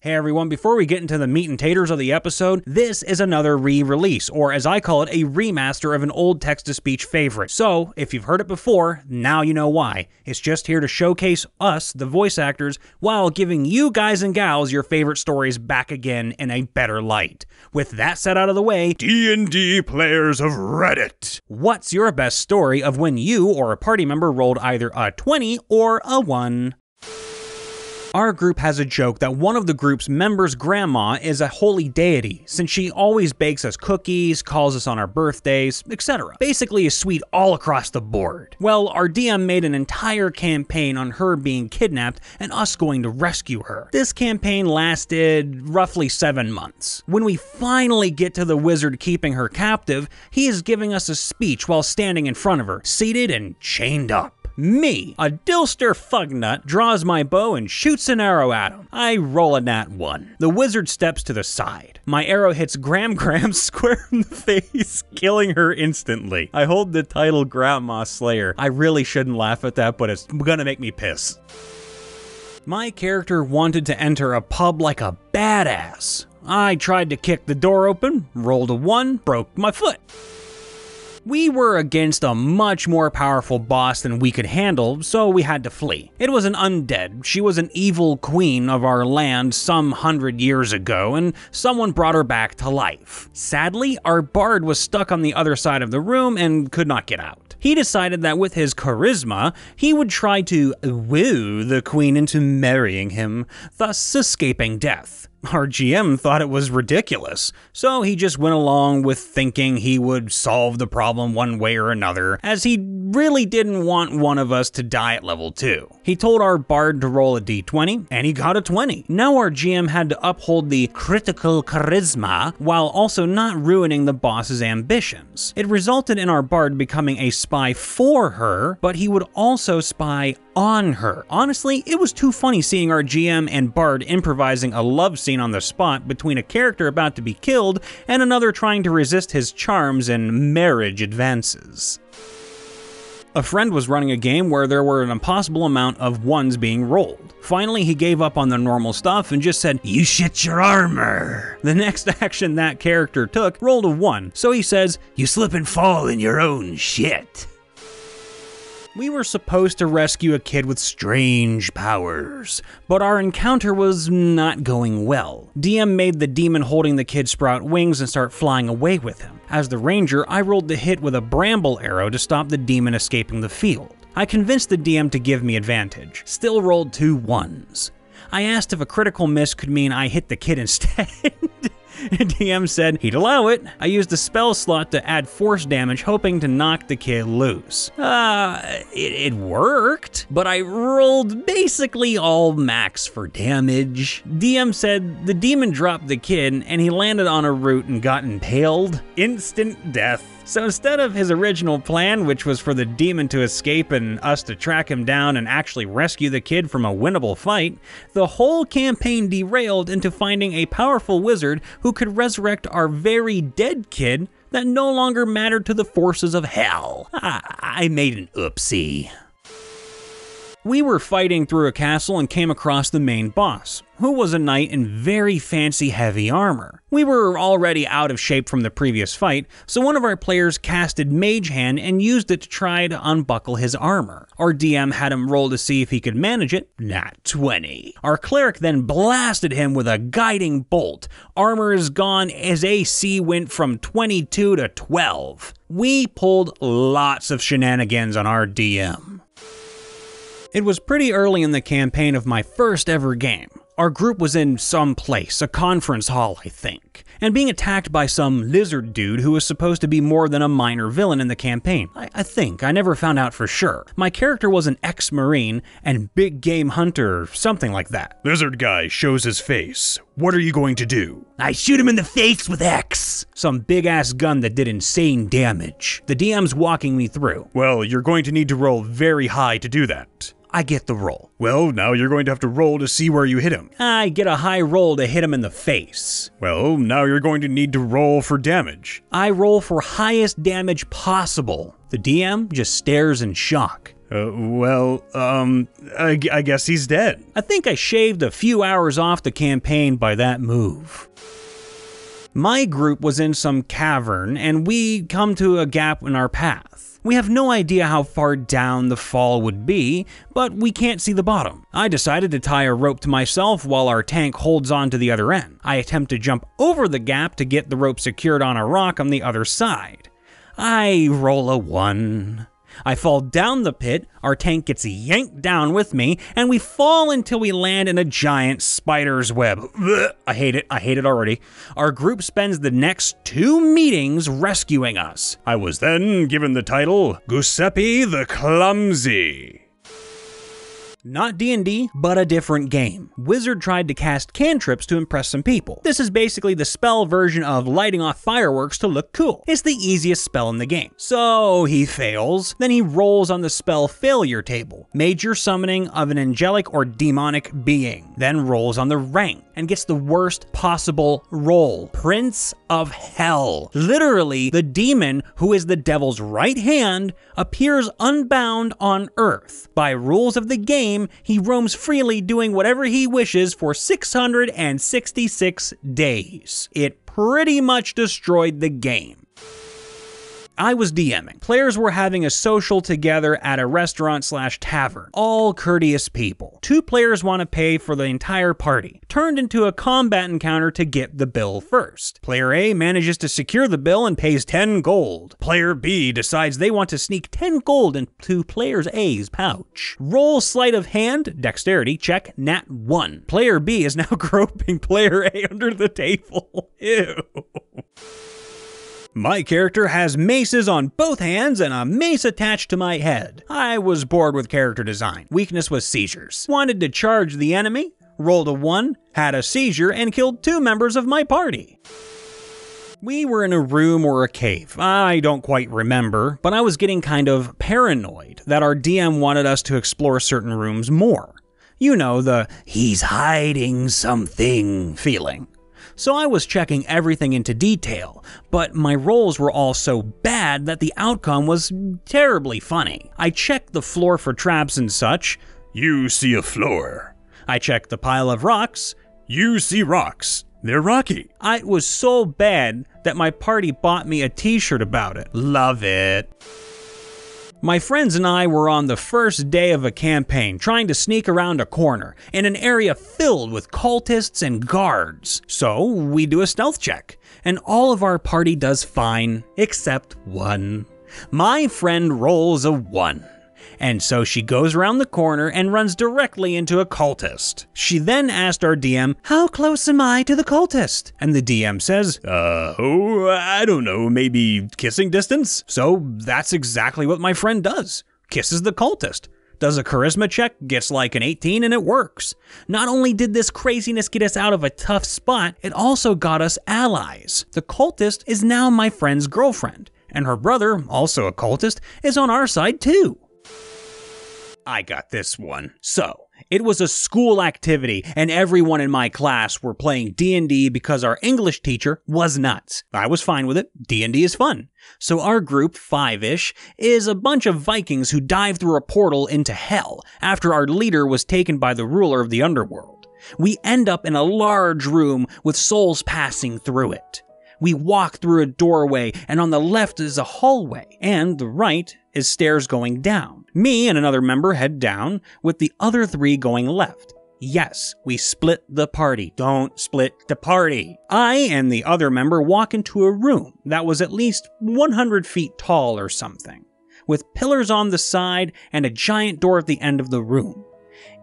Hey everyone, before we get into the meat and taters of the episode, this is another re-release, or as I call it, a remaster of an old text-to-speech favorite. So, if you've heard it before, now you know why. It's just here to showcase us, the voice actors, while giving you guys and gals your favorite stories back again in a better light. With that set out of the way, D&D players of Reddit, what's your best story of when you or a party member rolled either a 20 or a 1? Our group has a joke that one of the group's members' grandma is a holy deity, since she always bakes us cookies, calls us on our birthdays, etc. Basically is sweet all across the board. Well, our DM made an entire campaign on her being kidnapped and us going to rescue her. This campaign lasted roughly 7 months. When we finally get to the wizard keeping her captive, he is giving us a speech while standing in front of her, seated and chained up. Me, a Dilster Fugnut, draws my bow and shoots an arrow at him. I roll a nat 1. The wizard steps to the side. My arrow hits Gram square in the face, killing her instantly. I hold the title Grandma Slayer. I really shouldn't laugh at that, but it's gonna make me piss. My character wanted to enter a pub like a badass. I tried to kick the door open, rolled a 1, broke my foot. We were against a much more powerful boss than we could handle, so we had to flee. It was an undead. She was an evil queen of our land some 100 years ago, and someone brought her back to life. Sadly, our bard was stuck on the other side of the room and could not get out. He decided that with his charisma, he would try to woo the queen into marrying him, thus escaping death. Our GM thought it was ridiculous, so he just went along with thinking he would solve the problem one way or another, as he really didn't want one of us to die at level 2. He told our bard to roll a d20, and he got a 20. Now our GM had to uphold the critical charisma while also not ruining the boss's ambitions. It resulted in our bard becoming a spy for her, but he would also spy on her. Honestly, it was too funny seeing our GM and bard improvising a love scene on the spot between a character about to be killed and another trying to resist his charms and marriage advances. A friend was running a game where there were an impossible amount of 1s being rolled. Finally, he gave up on the normal stuff and just said, "You shit your armor." The next action that character took rolled a 1, so he says, "You slip and fall in your own shit." We were supposed to rescue a kid with strange powers, but our encounter was not going well. DM made the demon holding the kid sprout wings and start flying away with him. As the ranger, I rolled the hit with a bramble arrow to stop the demon escaping the field. I convinced the DM to give me advantage, still rolled 2 1s. I asked if a critical miss could mean I hit the kid instead. DM said he'd allow it. I used the spell slot to add force damage, hoping to knock the kid loose. It worked, but I rolled basically all max for damage. DM said the demon dropped the kid and he landed on a root and got impaled. Instant death. So instead of his original plan, which was for the demon to escape and us to track him down and actually rescue the kid from a winnable fight, the whole campaign derailed into finding a powerful wizard who could resurrect our very dead kid that no longer mattered to the forces of hell. I made an oopsie. We were fighting through a castle and came across the main boss, who was a knight in very fancy heavy armor. We were already out of shape from the previous fight, so one of our players casted Mage Hand and used it to try to unbuckle his armor. Our DM had him roll to see if he could manage it, nat 20. Our cleric then blasted him with a guiding bolt. Armor is gone as AC went from 22 to 12. We pulled lots of shenanigans on our DM. It was pretty early in the campaign of my first ever game. Our group was in some place, a conference hall I think, and being attacked by some lizard dude who was supposed to be more than a minor villain in the campaign. I think, I never found out for sure. My character was an ex-marine and big game hunter or something like that. Lizard guy shows his face. What are you going to do? I shoot him in the face with X. Some big ass gun that did insane damage. The DM's walking me through. Well, you're going to need to roll very high to do that. I get the roll. Well, now you're going to have to roll to see where you hit him. I get a high roll to hit him in the face. Well, now you're going to need to roll for damage. I roll for highest damage possible. The DM just stares in shock. I guess he's dead. I think I shaved a few hours off the campaign by that move. My group was in some cavern, and we come to a gap in our path. We have no idea how far down the fall would be, but we can't see the bottom. I decided to tie a rope to myself while our tank holds on to the other end. I attempt to jump over the gap to get the rope secured on a rock on the other side. I roll a 1. I fall down the pit, our tank gets yanked down with me, and we fall until we land in a giant spider's web. Ugh, I hate it already. Our group spends the next 2 meetings rescuing us. I was then given the title Goosepi the Clumsy. Not D&D, but a different game. Wizard tried to cast cantrips to impress some people. This is basically the spell version of lighting off fireworks to look cool. It's the easiest spell in the game. So he fails, then he rolls on the spell failure table, major summoning of an angelic or demonic being, then rolls on the rank and gets the worst possible roll, Prince of Hell. Literally, the demon, who is the devil's right hand, appears unbound on Earth. By rules of the game, he roams freely doing whatever he wishes for 666 days. It pretty much destroyed the game. I was DMing. Players were having a social together at a restaurant/tavern. All courteous people. 2 players want to pay for the entire party. Turned into a combat encounter to get the bill first. Player A manages to secure the bill and pays 10 gold. Player B decides they want to sneak 10 gold into Player A's pouch. Roll sleight of hand, dexterity, check, nat 1. Player B is now groping Player A under the table. Ew. My character has maces on both hands and a mace attached to my head. I was bored with character design. Weakness was seizures. Wanted to charge the enemy, rolled a 1, had a seizure, and killed 2 members of my party. We were in a room or a cave. I don't quite remember, but I was getting kind of paranoid that our DM wanted us to explore certain rooms more. You know, the he's hiding something feeling. So I was checking everything into detail, but my rolls were all so bad that the outcome was terribly funny. I checked the floor for traps and such. You see a floor. I checked the pile of rocks. You see rocks. They're rocky. It was so bad that my party bought me a t-shirt about it. Love it. My friends and I were on the first day of a campaign trying to sneak around a corner in an area filled with cultists and guards. So we do a stealth check, and all of our party does fine, except 1. My friend rolls a 1. And so she goes around the corner and runs directly into a cultist. She then asked our DM, "How close am I to the cultist?" And the DM says, I don't know, maybe kissing distance? So that's exactly what my friend does. Kisses the cultist. Does a charisma check, gets like an 18, and it works. Not only did this craziness get us out of a tough spot, it also got us allies. The cultist is now my friend's girlfriend, and her brother, also a cultist, is on our side too. I got this one. So, it was a school activity, and everyone in my class were playing D&D because our English teacher was nuts. I was fine with it. D&D is fun. So our group, 5-ish, is a bunch of Vikings who dive through a portal into hell after our leader was taken by the ruler of the underworld. We end up in a large room with souls passing through it. We walk through a doorway, and on the left is a hallway, and the right is stairs going down. Me and another member head down, with the other 3 going left. Yes, we split the party. Don't split the party. I and the other member walk into a room that was at least 100 feet tall or something, with pillars on the side and a giant door at the end of the room.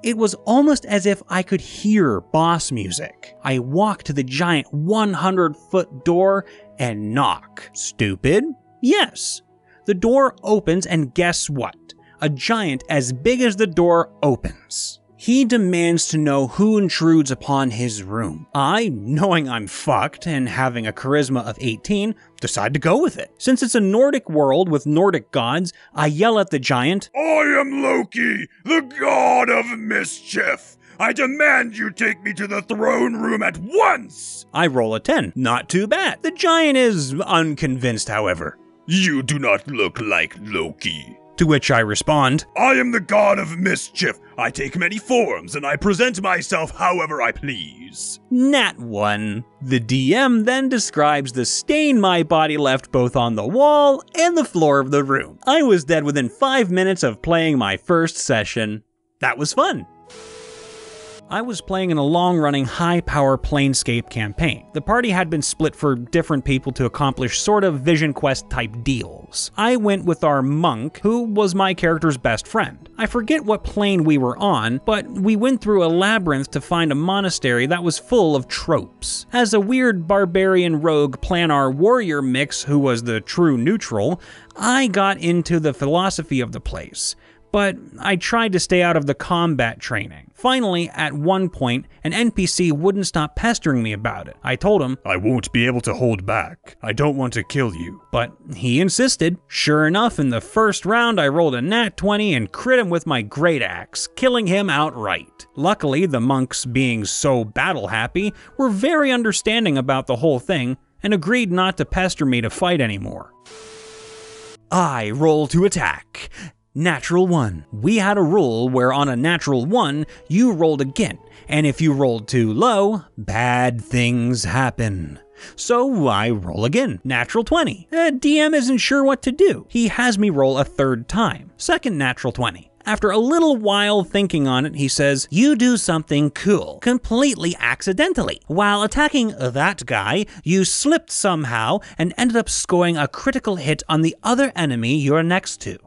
It was almost as if I could hear boss music. I walk to the giant 100-foot door and knock. Stupid? Yes. The door opens, and guess what? A giant as big as the door opens. He demands to know who intrudes upon his room. I, knowing I'm fucked and having a charisma of 18, decide to go with it. Since it's a Nordic world with Nordic gods, I yell at the giant, I am Loki, the god of mischief. I demand you take me to the throne room at once. I roll a 10. Not too bad. The giant is unconvinced, however. You do not look like Loki. To which I respond, I am the god of mischief. I take many forms, and I present myself however I please. Nat 1. The DM then describes the stain my body left both on the wall and the floor of the room. I was dead within 5 minutes of playing my first session. That was fun. I was playing in a long-running, high-power Planescape campaign. The party had been split for different people to accomplish sort of Vision Quest-type deals. I went with our monk, who was my character's best friend. I forget what plane we were on, but we went through a labyrinth to find a monastery that was full of tropes. As a weird barbarian rogue Planar warrior mix who was the true neutral, I got into the philosophy of the place. But I tried to stay out of the combat training. Finally, at one point, an NPC wouldn't stop pestering me about it. I told him, I won't be able to hold back. I don't want to kill you. But he insisted. Sure enough, in the first round, I rolled a nat 20 and crit him with my great axe, killing him outright. Luckily, the monks, being so battle-happy, were very understanding about the whole thing and agreed not to pester me to fight anymore. I roll to attack. Natural 1. We had a rule where on a natural 1, you rolled again, and if you rolled too low, bad things happen. So I roll again. Natural 20. DM isn't sure what to do. He has me roll a third time. Second natural 20. After a little while thinking on it, he says, you do something cool, completely accidentally. While attacking that guy, you slipped somehow and ended up scoring a critical hit on the other enemy you're next to.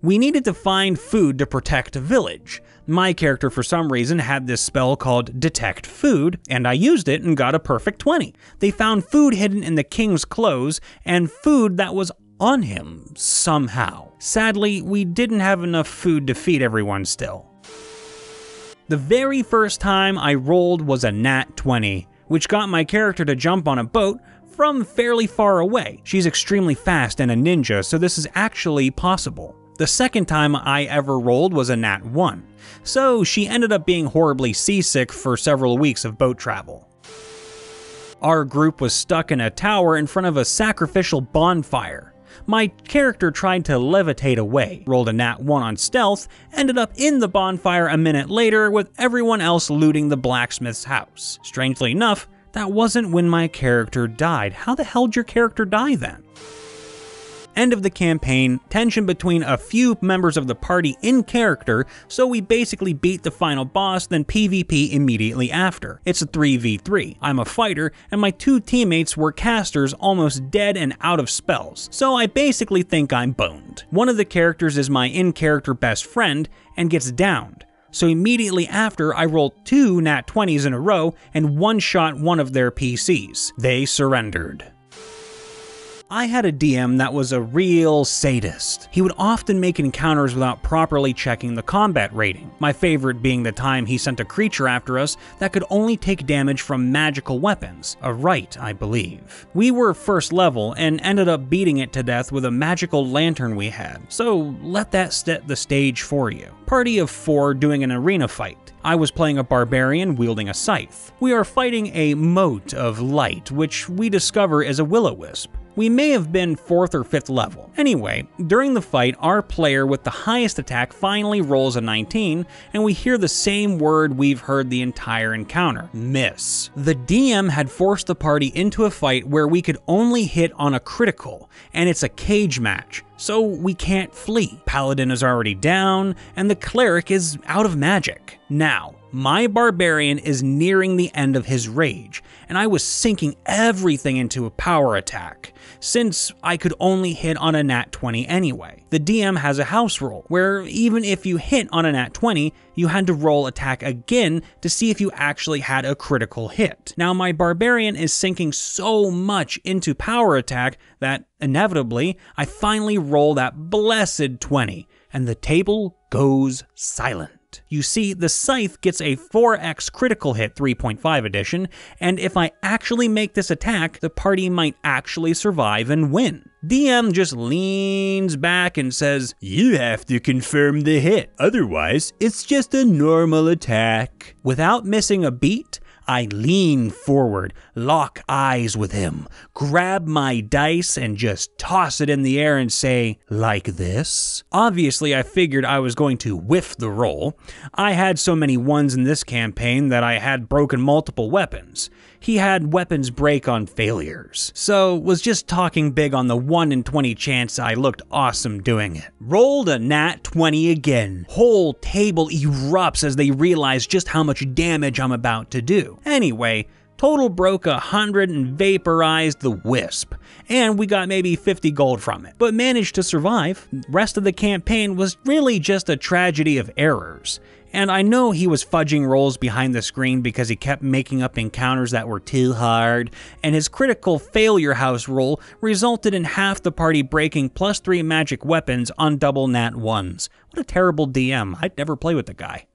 We needed to find food to protect a village. My character for some reason had this spell called Detect Food, and I used it and got a perfect 20. They found food hidden in the king's clothes, and food that was on him somehow. Sadly, we didn't have enough food to feed everyone still. The very first time I rolled was a nat 20, which got my character to jump on a boat from fairly far away. She's extremely fast and a ninja, so this is actually possible. The second time I ever rolled was a nat 1, so she ended up being horribly seasick for several weeks of boat travel. Our group was stuck in a tower in front of a sacrificial bonfire. My character tried to levitate away, rolled a nat 1 on stealth, ended up in the bonfire a minute later with everyone else looting the blacksmith's house. Strangely enough, that wasn't when my character died. How the hell did your character die then? End of the campaign, tension between a few members of the party in character, so we basically beat the final boss, then PvP immediately after. It's a 3v3. I'm a fighter, and my two teammates were casters almost dead and out of spells, so I basically think I'm boned. One of the characters is my in-character best friend, and gets downed. So immediately after, I rolled 2 nat 20s in a row and one-shot one of their PCs. They surrendered. I had a DM that was a real sadist. He would often make encounters without properly checking the combat rating, my favorite being the time he sent a creature after us that could only take damage from magical weapons, a right, I believe. We were first level and ended up beating it to death with a magical lantern we had, so let that set the stage for you. Party of 4 doing an arena fight. I was playing a barbarian wielding a scythe. We are fighting a mote of light, which we discover is a will-o-wisp. We may have been 4th or 5th level. Anyway, during the fight, our player with the highest attack finally rolls a 19, and we hear the same word we've heard the entire encounter: miss. The DM had forced the party into a fight where we could only hit on a critical, and it's a cage match, so we can't flee. Paladin is already down, and the cleric is out of magic. Now, my barbarian is nearing the end of his rage, and I was sinking everything into a power attack, since I could only hit on a nat 20 anyway. The DM has a house rule, where even if you hit on a nat 20, you had to roll attack again to see if you actually had a critical hit. Now my barbarian is sinking so much into power attack that, inevitably, I finally roll that blessed 20, and the table goes silent. You see, the scythe gets a 4x critical hit 3.5 edition, and if I actually make this attack, the party might actually survive and win. DM just leans back and says, "You have to confirm the hit, otherwise it's just a normal attack." Without missing a beat, I lean forward, lock eyes with him, grab my dice, and just toss it in the air and say, like this? Obviously, I figured I was going to whiff the roll. I had so many ones in this campaign that I had broken multiple weapons. He had weapons break on failures, so was just talking big on the 1 in 20 chance I looked awesome doing it. Rolled a nat 20 again. Whole table erupts as they realize just how much damage I'm about to do. Anyway, total broke 100 and vaporized the wisp, and we got maybe 50 gold from it, but managed to survive. Rest of the campaign was really just a tragedy of errors. And I know he was fudging rolls behind the screen because he kept making up encounters that were too hard, and his critical failure house roll resulted in half the party breaking +3 magic weapons on double nat 1s. What a terrible DM. I'd never play with the guy.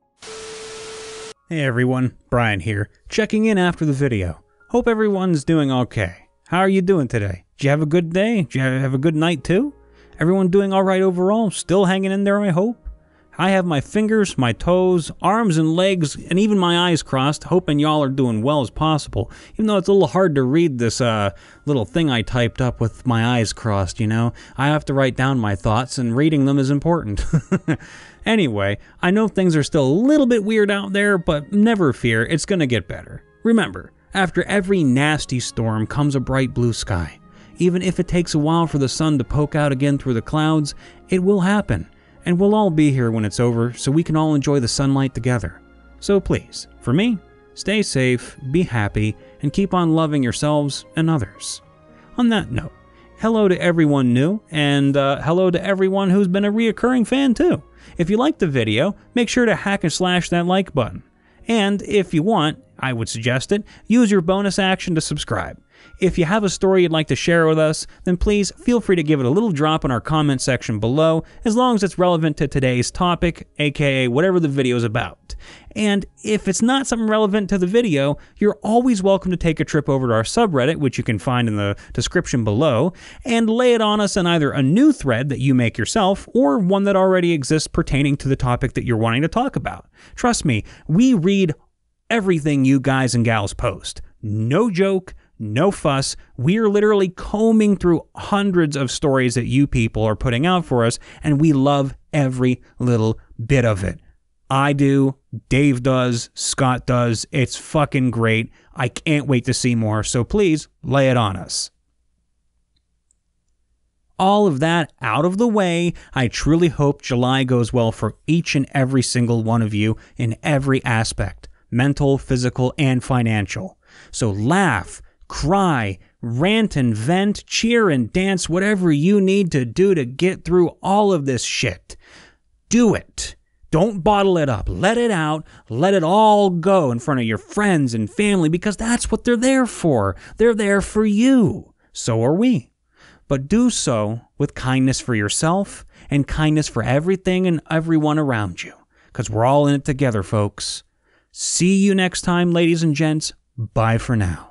Hey everyone, Brian here, checking in after the video. Hope everyone's doing okay. How are you doing today? Did you have a good day? Did you have a good night too? Everyone doing alright overall? Still hanging in there, I hope? I have my fingers, my toes, arms and legs, and even my eyes crossed, hoping y'all are doing well as possible, even though it's a little hard to read this little thing I typed up with my eyes crossed, you know? I have to write down my thoughts, and reading them is important. Anyway, I know things are still a little bit weird out there, but never fear, it's gonna get better. Remember, after every nasty storm comes a bright blue sky. Even if it takes a while for the sun to poke out again through the clouds, it will happen. And we'll all be here when it's over, so we can all enjoy the sunlight together. So please, for me, stay safe, be happy, and keep on loving yourselves and others. On that note, hello to everyone new, and hello to everyone who's been a reoccurring fan too. If you liked the video, make sure to hack and slash that like button. And if you want, I would suggest it, use your bonus action to subscribe. If you have a story you'd like to share with us, then please feel free to give it a little drop in our comment section below, as long as it's relevant to today's topic, aka whatever the video is about. And if it's not something relevant to the video, you're always welcome to take a trip over to our subreddit, which you can find in the description below, and lay it on us in either a new thread that you make yourself, or one that already exists pertaining to the topic that you're wanting to talk about. Trust me, we read everything you guys and gals post. No joke. No fuss. We are literally combing through hundreds of stories that you people are putting out for us, and we love every little bit of it. I do, Dave does, Scott does. It's fucking great. I can't wait to see more, so please lay it on us. All of that out of the way, I truly hope July goes well for each and every single one of you in every aspect, mental, physical, and financial. So laugh, cry, rant and vent, cheer and dance, whatever you need to do to get through all of this shit. Do it. Don't bottle it up. Let it out. Let it all go in front of your friends and family, because that's what they're there for. They're there for you. So are we. But do so with kindness for yourself and kindness for everything and everyone around you, because we're all in it together, folks. See you next time, ladies and gents. Bye for now.